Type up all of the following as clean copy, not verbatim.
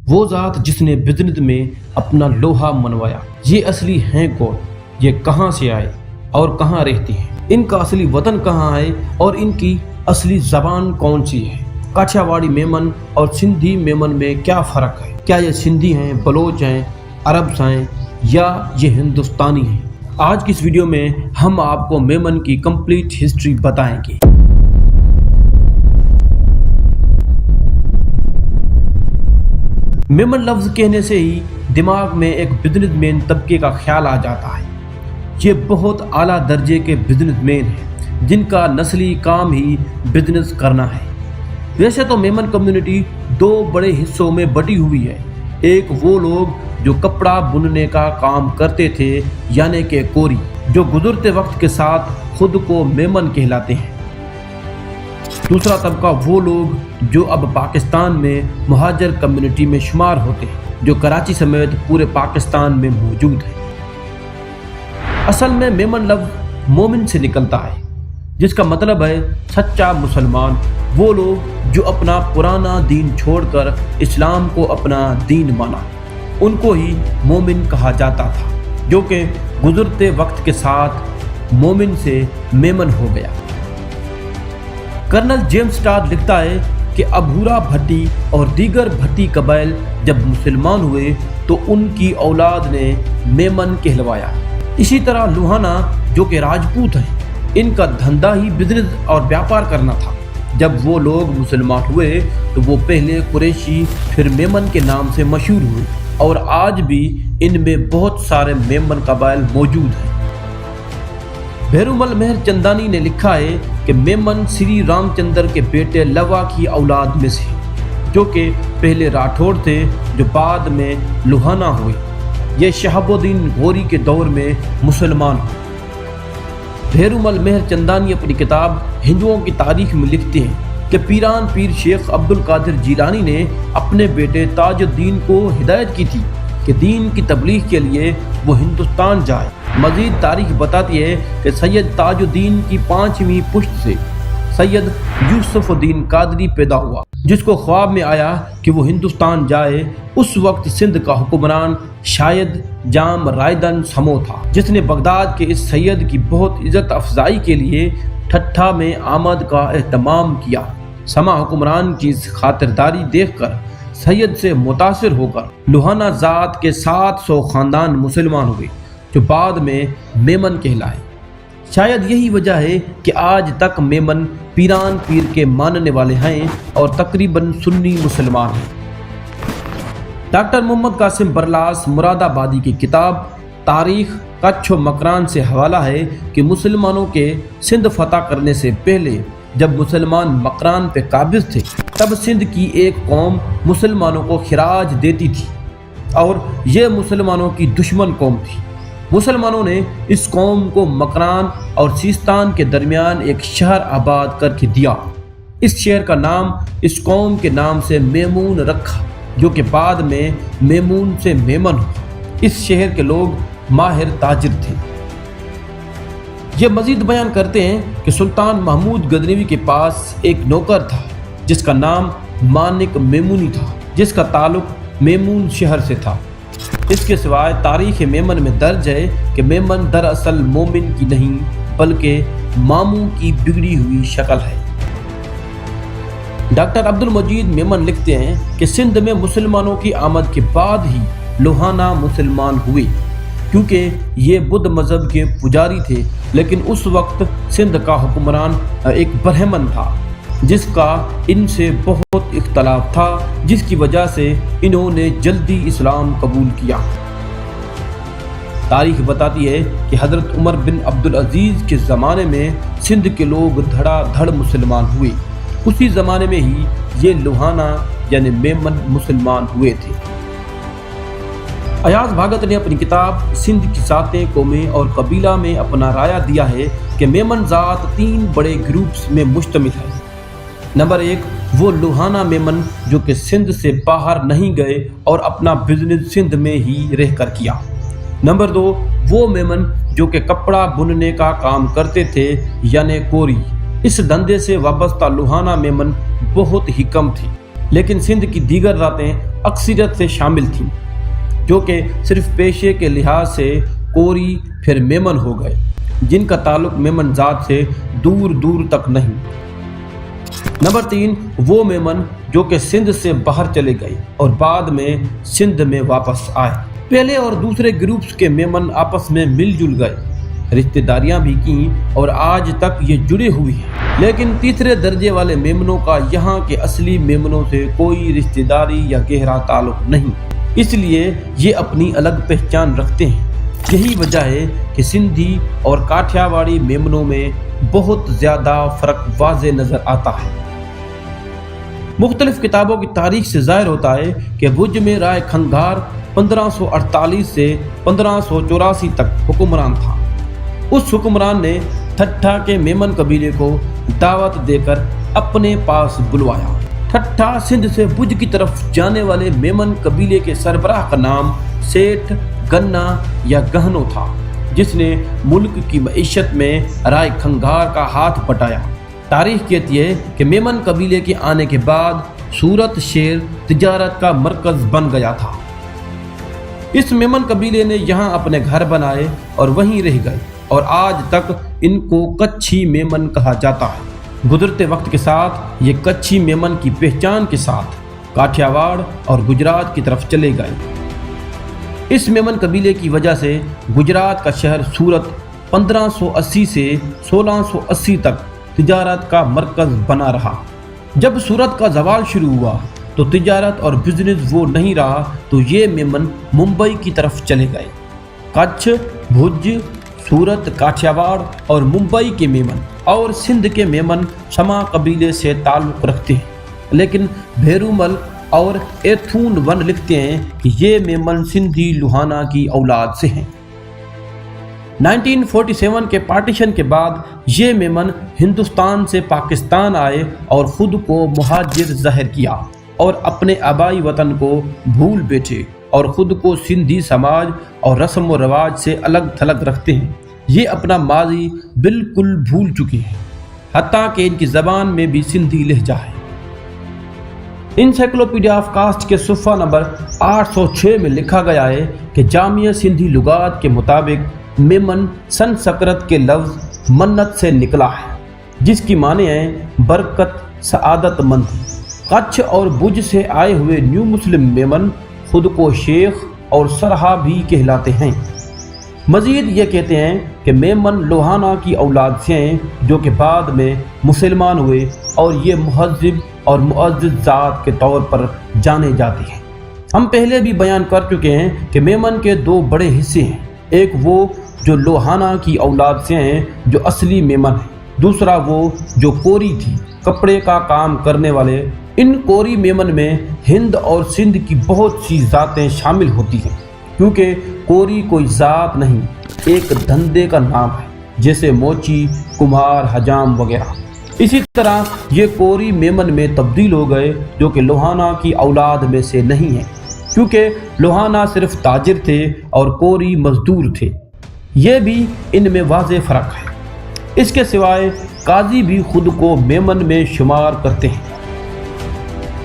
وہ ذات جس نے بزنس میں اپنا لوہا منوایا۔ یہ اصلی ہیں کون؟ یہ کہاں سے آئے اور کہاں رہتے ہیں؟ ان کا اصلی وطن کہاں ہے اور ان کی اصلی زبان کون سی ہے؟ کاٹھیاواڑی میمن اور سندھی میمن میں کیا فرق ہے؟ کیا یہ سندھی ہیں، بلوچ ہیں، عربس ہیں یا یہ ہندوستانی ہیں؟ آج کی اس ویڈیو میں ہم آپ کو میمن کی کمپلیٹ ہسٹری بتائیں گے۔ میمن لفظ کہنے سے ہی دماغ میں ایک بزنس مین طبقے کا خیال آ جاتا ہے۔ یہ بہت اعلیٰ درجے کے بزنس مین ہیں جن کا نسلی کام ہی بزنس کرنا ہے۔ ویسے تو میمن کمیونٹی دو بڑے حصوں میں بٹی ہوئی ہے۔ ایک وہ لوگ جو کپڑا بننے کا کام کرتے تھے یعنی کہ کوری، جو گزرتے وقت کے ساتھ خود کو میمن کہلاتے ہیں۔ دوسرا طبقہ وہ لوگ جو اب پاکستان میں مہاجر کمیونٹی میں شمار ہوتے ہیں، جو کراچی سمیت پورے پاکستان میں موجود ہیں۔ اصل میں میمن لفظ مومن سے نکلتا ہے، جس کا مطلب ہے سچا مسلمان۔ وہ لوگ جو اپنا پرانا دین چھوڑ کر اسلام کو اپنا دین مانا، ان کو ہی مومن کہا جاتا تھا، جو کہ گزرتے وقت کے ساتھ مومن سے میمن ہو گیا۔ کرنل جیمز ٹاڈ لکھتا ہے کہ ابھورا بھٹی اور دیگر بھٹی قبائل جب مسلمان ہوئے تو ان کی اولاد نے میمن کہلوایا۔ اسی طرح لوہانا جو کہ راجپوت ہیں، ان کا دھندا ہی بزنس اور بیاپار کرنا تھا۔ جب وہ لوگ مسلمان ہوئے تو وہ پہلے قریشی پھر میمن کے نام سے مشہور ہوئے، اور آج بھی ان میں بہت سارے میمن قبائل موجود ہیں۔ بھیرومل مہر چندانی نے لکھا ہے کہ میمن سری رام چندر کے بیٹے لوا کی اولاد میں سے، جو کہ پہلے راٹھوڑ تھے جو بعد میں لوہانا ہوئے۔ یہ شہاب الدین غوری کے دور میں مسلمان ہوئے۔ بھیرومل مہر چندانی اپنی کتاب ہندوؤں کی تاریخ میں لکھتے ہیں کہ پیران پیر شیخ عبد القادر جیلانی نے اپنے بیٹے تاج الدین کو ہدایت کی تھی کہ دین کی تبلیغ کے لیے وہ ہندوستان جائے۔ مزید تاریخ بتاتی ہے کہ سید تاج الدین کی 5ویں پشت سے سید یوسف الدین قادری پیدا ہوا، جس کو خواب میں آیا کہ وہ ہندوستان جائے۔ اس وقت سندھ کا حکمران شاید جام رائدن سمو تھا، جس نے بغداد کے اس سید کی بہت عزت افزائی کے لیے ٹھٹھا میں آمد کا اہتمام کیا۔ سما حکمران کی اس خاطرداری دیکھ کر سید سے متاثر ہو کر لوہانا ذات کے 700 خاندان مسلمان ہوئے، جو بعد میں میمن کہلائے۔ شاید یہی وجہ ہے کہ آج تک میمن پیران پیر کے ماننے والے ہیں اور تقریباً سنی مسلمان ہیں۔ ڈاکٹر محمد قاسم برلاس مراد آبادی کی کتاب تاریخ کچھ و مکران سے حوالہ ہے کہ مسلمانوں کے سندھ فتح کرنے سے پہلے جب مسلمان مکران پہ قابض تھے، تب سندھ کی ایک قوم مسلمانوں کو خراج دیتی تھی اور یہ مسلمانوں کی دشمن قوم تھی۔ مسلمانوں نے اس قوم کو مکران اور سیستان کے درمیان ایک شہر آباد کر کے دیا۔ اس شہر کا نام اس قوم کے نام سے میمون رکھا، جو کہ بعد میں میمون سے میمن ہوا۔ اس شہر کے لوگ ماہر تاجر تھے۔ یہ مزید بیان کرتے ہیں کہ سلطان محمود غزنوی کے پاس ایک نوکر تھا جس کا نام مانک میمونی تھا، جس کا تعلق میمون شہر سے تھا۔ اس کے سوائے تاریخ میمن میں درج ہے کہ میمن دراصل مومن کی نہیں بلکہ ماموں کی بگڑی ہوئی شکل ہے۔ ڈاکٹر عبد المجید میمن لکھتے ہیں کہ سندھ میں مسلمانوں کی آمد کے بعد ہی لوہانا مسلمان ہوئے، کیونکہ یہ بدھ مذہب کے پجاری تھے، لیکن اس وقت سندھ کا حکمران ایک برہمن تھا جس کا ان سے بہت اختلاف تھا، جس کی وجہ سے انہوں نے جلدی اسلام قبول کیا۔ تاریخ بتاتی ہے کہ حضرت عمر بن عبدالعزیز کے زمانے میں سندھ کے لوگ دھڑا دھڑ مسلمان ہوئے۔ اسی زمانے میں ہی یہ لوہانا یعنی میمن مسلمان ہوئے تھے۔ ایاز بھاگت نے اپنی کتاب سندھ کی ذاتیں، قومیں اور قبیلہ میں اپنا رائے دیا ہے کہ میمن ذات 3 بڑے گروپس میں مشتمل ہے۔ نمبر 1 وہ لوہانا میمن جو کہ سندھ سے باہر نہیں گئے اور اپنا بزنس سندھ میں ہی رہ کر کیا۔ نمبر 2 وہ میمن جو کہ کپڑا بننے کا کام کرتے تھے یعنی کوری۔ اس دھندے سے وابستہ لوہانا میمن بہت ہی کم تھے، لیکن سندھ کی دیگر ذاتیں اکثریت سے شامل تھیں، جو کہ صرف پیشے کے لحاظ سے کوری پھر میمن ہو گئے، جن کا تعلق میمن ذات سے دور دور تک نہیں۔ نمبر 3، وہ میمن جو کہ سندھ سے باہر چلے گئے اور بعد میں سندھ میں واپس آئے۔ پہلے اور دوسرے گروپس کے میمن آپس میں مل جل گئے، رشتہ داریاں بھی کیں اور آج تک یہ جڑے ہوئے ہیں، لیکن تیسرے درجے والے میمنوں کا یہاں کے اصلی میمنوں سے کوئی رشتہ داری یا گہرا تعلق نہیں، اس لیے یہ اپنی الگ پہچان رکھتے ہیں۔ یہی وجہ ہے کہ سندھی اور کاٹھیاواڑی میمنوں میں بہت زیادہ فرق واضح نظر آتا ہے۔ مختلف کتابوں کی تاریخ سے ظاہر ہوتا ہے کہ بھج میں رائے کھنگار 1548 سے 1584 تک حکمران تھا۔ اس حکمران نے ٹھٹھا کے میمن قبیلے کو دعوت دے کر اپنے پاس بلوایا۔ ٹھٹھا سندھ سے بھج کی طرف جانے والے میمن قبیلے کے سربراہ کا نام سیٹھ گنا یا گہنو تھا، جس نے ملک کی معیشت میں رائے کھنگار کا ہاتھ بٹایا۔ تاریخ کہتی ہے کہ میمن قبیلے کے آنے کے بعد سورت شہر تجارت کا مرکز بن گیا تھا۔ اس میمن قبیلے نے یہاں اپنے گھر بنائے اور وہیں رہ گئے، اور آج تک ان کو کچھی میمن کہا جاتا ہے۔ گزرتے وقت کے ساتھ یہ کچھی میمن کی پہچان کے ساتھ کاٹھیاواڑ اور گجرات کی طرف چلے گئے۔ اس میمن قبیلے کی وجہ سے گجرات کا شہر سورت 1580 سے 1680 تک تجارت کا مرکز بنا رہا۔ جب سورت کا زوال شروع ہوا تو تجارت اور بزنس وہ نہیں رہا، تو یہ میمن ممبئی کی طرف چلے گئے۔ کچھ، بھج، سورت، کاٹھیاواڑ اور ممبئی کے میمن اور سندھ کے میمن شما قبیلے سے تعلق رکھتے ہیں، لیکن بھیرومل اور ایتھون ون لکھتے ہیں کہ یہ میمن سندھی لوہانا کی اولاد سے ہیں۔ 1947 کے پارٹیشن کے بعد یہ میمن ہندوستان سے پاکستان آئے اور خود کو مہاجر ظاہر کیا اور اپنے آبائی وطن کو بھول بیٹھے اور خود کو سندھی سماج اور رسم و رواج سے الگ تھلگ رکھتے ہیں۔ یہ اپنا ماضی بالکل بھول چکے ہیں، حتیٰ کہ ان کی زبان میں بھی سندھی لہجہ ہے۔ انسائکلوپیڈیا آف کاسٹ کے صفحہ نمبر 806 میں لکھا گیا ہے کہ جامعہ سندھی لغات کے مطابق میمن سنسکرت کے لفظ منت سے نکلا ہے، جس کی معنی ہے برکت، سعادت مند۔ کچھ اور بھج سے آئے ہوئے نیو مسلم میمن خود کو شیخ اور سرہا بھی کہلاتے ہیں۔ مزید یہ کہتے ہیں کہ میمن لوہانا کی اولاد سے ہیں، جو کہ بعد میں مسلمان ہوئے اور یہ مہذب اور معزز ذات کے طور پر جانے جاتے ہیں۔ ہم پہلے بھی بیان کر چکے ہیں کہ میمن کے دو بڑے حصے ہیں، ایک وہ جو لوہانا کی اولاد سے ہیں جو اصلی میمن ہے، دوسرا وہ جو کوری تھی، کپڑے کا کام کرنے والے۔ ان کوری میمن میں ہند اور سندھ کی بہت سی ذاتیں شامل ہوتی ہیں، کیونکہ کوری کوئی ذات نہیں، ایک دھندے کا نام ہے، جیسے موچی، کمہار، حجام وغیرہ۔ اسی طرح یہ کوری میمن میں تبدیل ہو گئے جو کہ لوہانا کی اولاد میں سے نہیں ہیں، کیونکہ لوہانا صرف تاجر تھے اور کوری مزدور تھے۔ یہ بھی ان میں واضح فرق ہے۔ اس کے سوائے قاضی بھی خود کو میمن میں شمار کرتے ہیں۔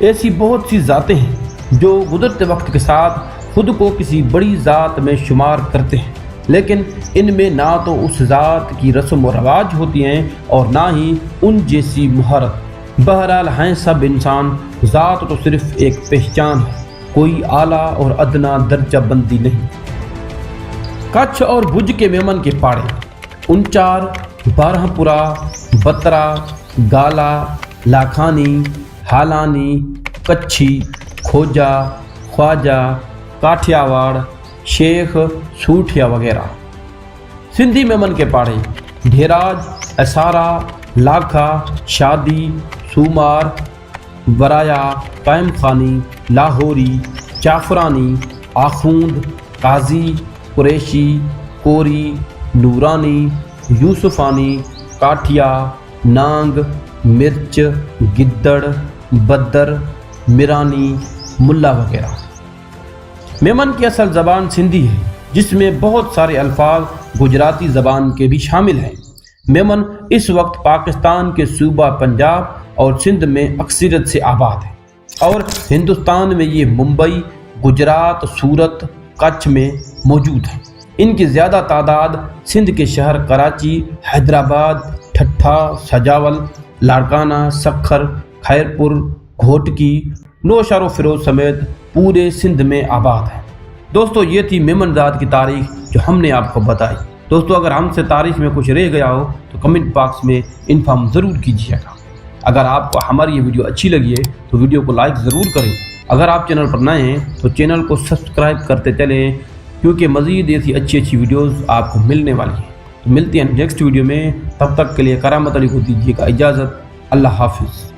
ایسی بہت سی ذاتیں ہیں جو گزرتے وقت کے ساتھ خود کو کسی بڑی ذات میں شمار کرتے ہیں، لیکن ان میں نہ تو اس ذات کی رسم و رواج ہوتی ہیں اور نہ ہی ان جیسی مہارت۔ بہرحال ہیں سب انسان، ذات تو صرف ایک پہچان ہے، کوئی اعلیٰ اور ادنا درجہ بندی نہیں۔ کچھ اور بھج کے میمن کے پاڑے: انچار، بارہ پورہ، بترا، گالا، لاکھانی، حالانی، کچھی، کھوجا، خواجہ، کاٹھیاواڑ، شیخ، سوٹھیا وغیرہ۔ سندھی میمن کے پاڑے: ڈھیراج، اسارا، لاکھا، شادی، سومار، ورایا، قائم خانی، لاہوری، جعفرانی، آخوند، قاضی، قریشی، کوری، نورانی، یوسفانی، کاٹھیا، نانگ، مرچ، گدڑ، بدر، میرانی، ملا وغیرہ۔ میمن کی اصل زبان سندھی ہے، جس میں بہت سارے الفاظ گجراتی زبان کے بھی شامل ہیں۔ میمن اس وقت پاکستان کے صوبہ پنجاب اور سندھ میں اکثریت سے آباد ہے۔ اور ہندوستان میں یہ ممبئی، گجرات، سورت، کچھ میں موجود ہیں۔ ان کی زیادہ تعداد سندھ کے شہر کراچی، حیدرآباد، ٹھٹھا، سجاول، لاڑکانہ، سکھر، خیرپور، گھوٹکی، نوشہر و فیروز سمیت پورے سندھ میں آباد ہے۔ دوستو یہ تھی میمن ذات کی تاریخ جو ہم نے آپ کو بتائی۔ دوستو اگر ہم سے تاریخ میں کچھ رہ گیا ہو تو کمنٹ باکس میں انفارم ضرور کیجیے گا۔ اگر آپ کو ہماری یہ ویڈیو اچھی لگی ہے تو ویڈیو کو لائک ضرور کریں۔ اگر آپ چینل پر نئے ہیں تو چینل کو سبسکرائب کرتے چلیں، کیونکہ مزید ایسی اچھی ویڈیوز آپ کو ملنے والی ہیں۔ تو ملتے ہیں نیکسٹ ویڈیو میں، تب تک کے لیے کرامت علی کو دیجیے گا اجازت۔ اللہ حافظ۔